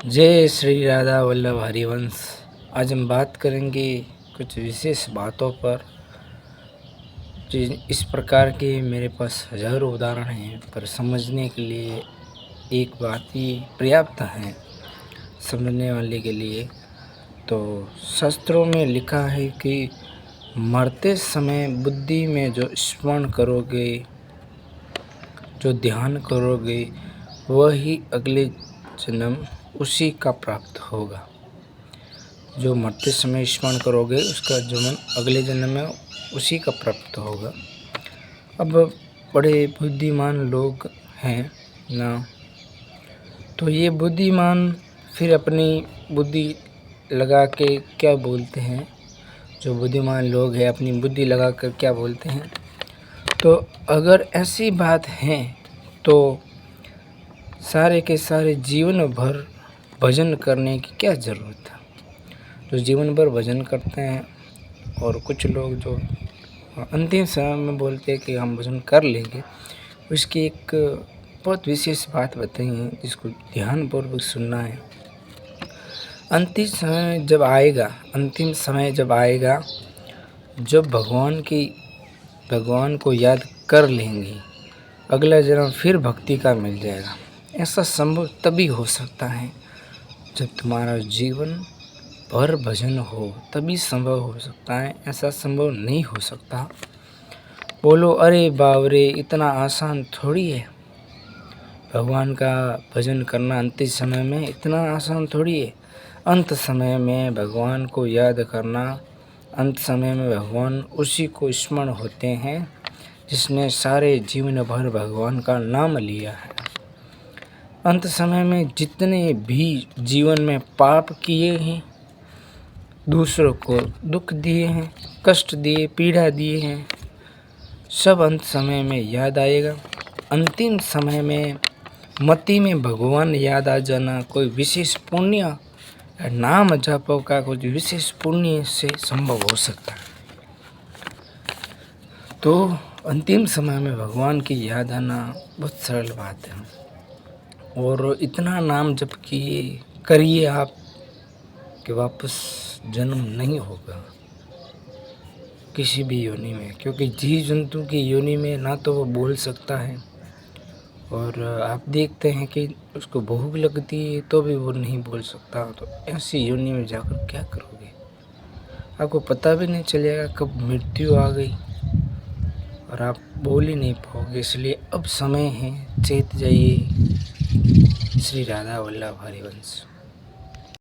जय श्री राधा वल्लभ हरिवंश। आज हम बात करेंगे कुछ विशेष बातों पर। इस प्रकार के मेरे पास हजारों उदाहरण हैं, पर समझने के लिए एक बात ही पर्याप्त है समझने वाले के लिए। तो शास्त्रों में लिखा है कि मरते समय बुद्धि में जो स्मरण करोगे, जो ध्यान करोगे, वही अगले जन्म उसी का प्राप्त होगा। जो मरते समय स्मरण करोगे उसका जन्म अगले जन्म में उसी का प्राप्त होगा। अब बड़े बुद्धिमान लोग हैं ना, तो ये बुद्धिमान फिर अपनी बुद्धि लगा के क्या बोलते हैं। जो बुद्धिमान लोग हैं अपनी बुद्धि लगा कर क्या बोलते हैं, तो अगर ऐसी बात है तो सारे के सारे जीवन भर भजन करने की क्या ज़रूरत है। जो जीवन भर भजन करते हैं और कुछ लोग जो अंतिम समय में बोलते हैं कि हम भजन कर लेंगे, उसकी एक बहुत विशेष बात बताई है जिसको ध्यानपूर्वक सुनना है। अंतिम समय जब आएगा, जब भगवान को याद कर लेंगे, अगला जन्म फिर भक्ति का मिल जाएगा। ऐसा संभव तभी हो सकता है जब तुम्हारा जीवन भर भजन हो, तभी संभव हो सकता है। ऐसा संभव नहीं हो सकता। बोलो अरे बावरे, इतना आसान थोड़ी है भगवान का भजन करना। अंतिम समय में इतना आसान थोड़ी है। अंत समय में भगवान को याद करना, अंत समय में भगवान उसी को स्मरण होते हैं जिसने सारे जीवन भर भगवान का नाम लिया है। अंत समय में जितने भी जीवन में पाप किए हैं, दूसरों को दुख दिए हैं, कष्ट दिए, पीड़ा दिए हैं, सब अंत समय में याद आएगा। अंतिम समय में मति में भगवान याद आ जाना कोई विशेष पुण्य, नाम जपों का कुछ विशेष पुण्य से संभव हो सकता है। तो अंतिम समय में भगवान की याद आना बहुत सरल बात है। और इतना नाम जप करिए आप कि वापस जन्म नहीं होगा किसी भी योनि में, क्योंकि जीव जंतु की योनि में ना तो वो बोल सकता है, और आप देखते हैं कि उसको भूख लगती है तो भी वो नहीं बोल सकता। तो ऐसी योनि में जाकर क्या करोगे, आपको पता भी नहीं चलेगा कब मृत्यु आ गई और आप बोल ही नहीं पाओगे। इसलिए अब समय है, चेत जाइए। श्री राधा वल्लभ हरिवंश।